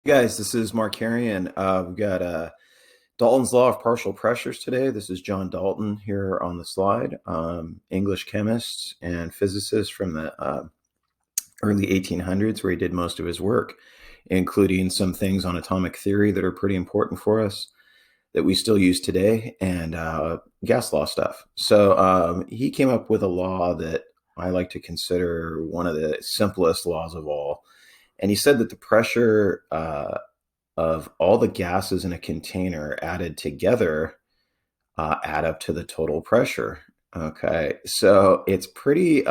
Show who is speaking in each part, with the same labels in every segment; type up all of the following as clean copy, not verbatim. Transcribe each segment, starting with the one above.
Speaker 1: Guys, this is Mark Carrion. We've got Dalton's Law of Partial Pressures today. This is John Dalton here on the slide, English chemist and physicist from the early 1800s, where he did most of his work, including some things on atomic theory that are pretty important for us that we still use today, and gas law stuff. So he came up with a law that I like to consider one of the simplest laws of all. And he said that the pressure of all the gases in a container added together add up to the total pressure. Okay, so it's pretty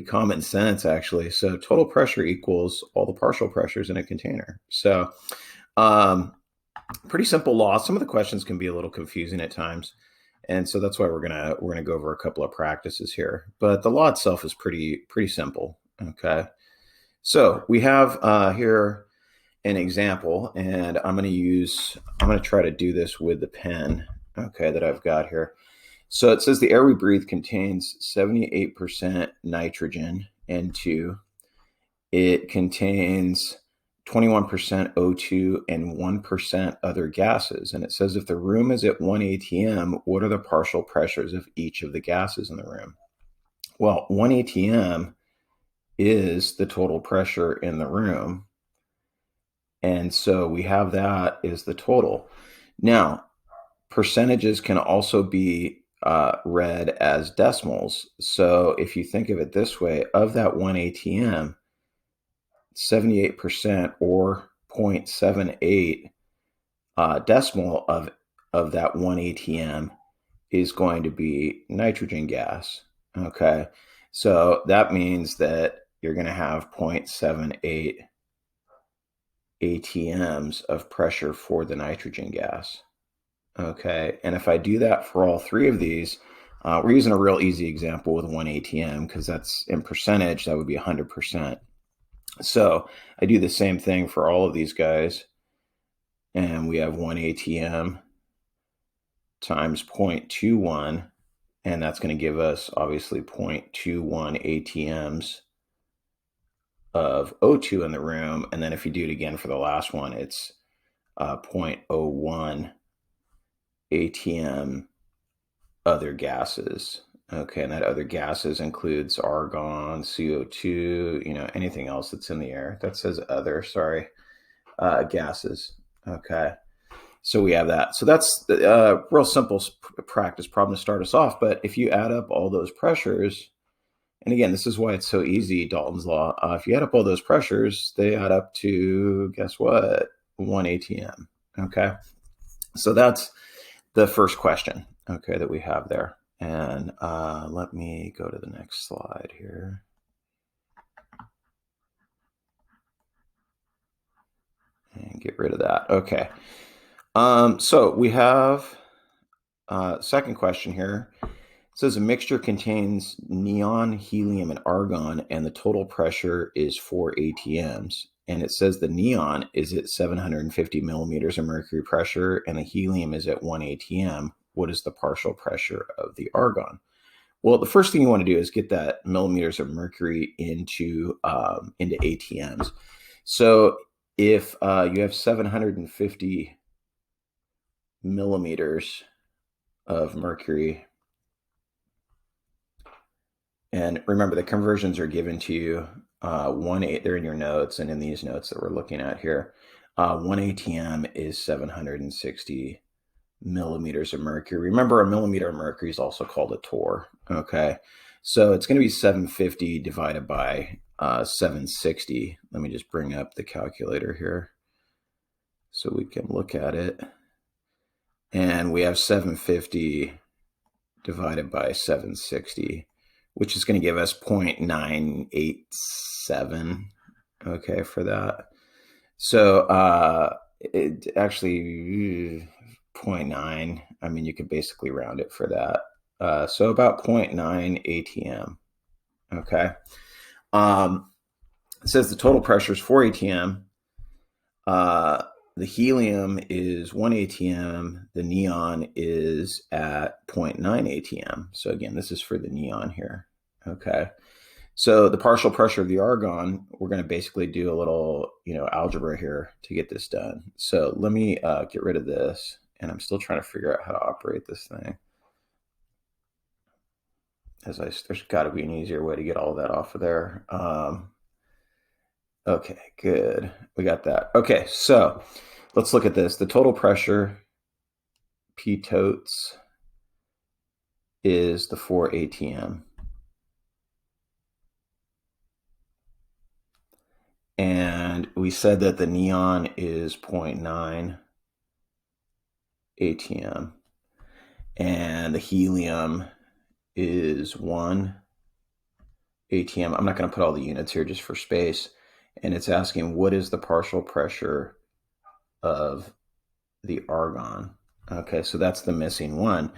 Speaker 1: common sense actually. So total pressure equals all the partial pressures in a container. So pretty simple law. Some of the questions can be a little confusing at times, and so that's why we're gonna go over a couple of practices here. But the law itself is pretty simple. Okay. So we have here an example, and I'm going to try to do this with the pen, okay, that I've got here. So it says the air we breathe contains 78% nitrogen, N2. It contains 21% O2 and 1% other gases. And it says if the room is at 1 atm, what are the partial pressures of each of the gases in the room? Well, 1 atm is the total pressure in the room. And so we have that is the total. Now, percentages can also be read as decimals. So if you think of it this way, of that 1 atm, 78% or 0.78 decimal of that 1 atm is going to be nitrogen gas. Okay. So that means that you're going to have 0.78 atms of pressure for the nitrogen gas. Okay, and if I do that for all three of these, we're using a real easy example with 1 atm because that's in percentage, that would be 100%. So I do the same thing for all of these guys, and we have 1 atm times 0.21, and that's going to give us obviously 0.21 atms of O2 in the room. And then if you do it again for the last one, it's 0.01 atm other gases. Okay, and that other gases includes argon, CO2, anything else that's in the air. That says other, sorry, gases. Okay, so we have that. So that's a real simple practice problem to start us off. But if you add up all those pressures, and again, this is why it's so easy, Dalton's law. If you add up all those pressures, they add up to, guess what, 1 atm. Okay, so that's the first question, okay, that we have there. And let me go to the next slide here. And get rid of that. Okay. So we have second question here. It says a mixture contains neon, helium, and argon, and the total pressure is 4 atms. And it says the neon is at 750 millimeters of mercury pressure, and the helium is at 1 atm. What is the partial pressure of the argon? Well, the first thing you want to do is get that millimeters of mercury into atms. So if you have 750 millimeters of mercury, and remember the conversions are given to you 1/8, they're in your notes and in these notes that we're looking at here. 1 atm is 760 millimeters of mercury. Remember, a millimeter of mercury is also called a torr. Okay, so it's going to be 750 divided by 760. Let me just bring up the calculator here so we can look at it. And we have 750 divided by 760, which is going to give us 0.987, okay, for that. So it actually 0.9, I mean, you could basically round it for that. So about 0.9 atm, okay. It says the total pressure is 4 atm. The helium is 1 atm. The neon is at 0.9 atm. So again, this is for the neon here. Okay. So the partial pressure of the argon, we're going to basically do a little, algebra here to get this done. So let me get rid of this, and I'm still trying to figure out how to operate this thing. There's got to be an easier way to get all of that off of there. Okay, good. We got that. Okay, so let's look at this. The total pressure, P totes, is the 4 ATM. And we said that the neon is 0.9 ATM. And the helium is 1 ATM. I'm not going to put all the units here just for space. And it's asking, what is the partial pressure of the argon? Okay, so that's the missing one.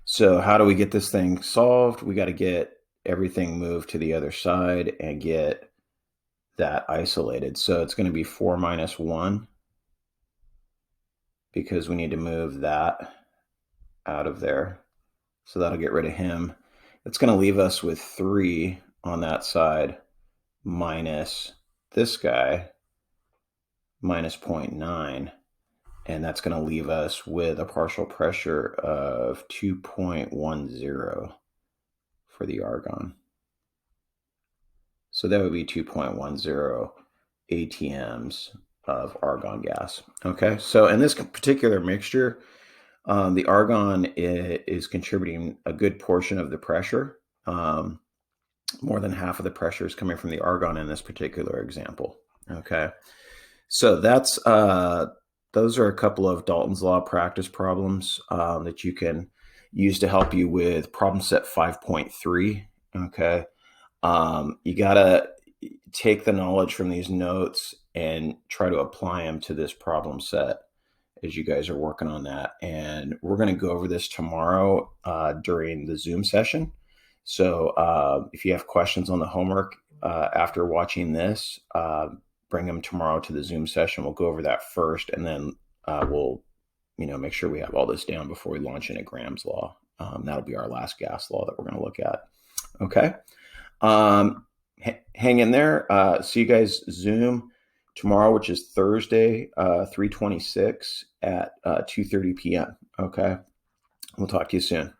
Speaker 1: So how do we get this thing solved? We got to get everything moved to the other side and get that isolated. So it's going to be 4 minus 1 because we need to move that out of there. So that'll get rid of him. It's going to leave us with 3 on that side minus this guy minus 0.9. And that's going to leave us with a partial pressure of 2.10 for the argon. So that would be 2.10 ATMs of argon gas. Okay, so in this particular mixture, the argon is contributing a good portion of the pressure. More than half of the pressure is coming from the argon in this particular example. Okay, so that's those are a couple of Dalton's law practice problems that you can use to help you with problem set 5.3. Okay, you gotta take the knowledge from these notes and try to apply them to this problem set as you guys are working on that. And we're going to go over this tomorrow during the Zoom session. So if you have questions on the homework after watching this, bring them tomorrow to the Zoom session. We'll go over that first, and then we'll make sure we have all this down before we launch into Graham's law. That'll be our last gas law that we're going to look at. Okay. Hang in there. See you guys Zoom tomorrow, which is Thursday, 3/26 at 2:30 p.m. Okay. We'll talk to you soon.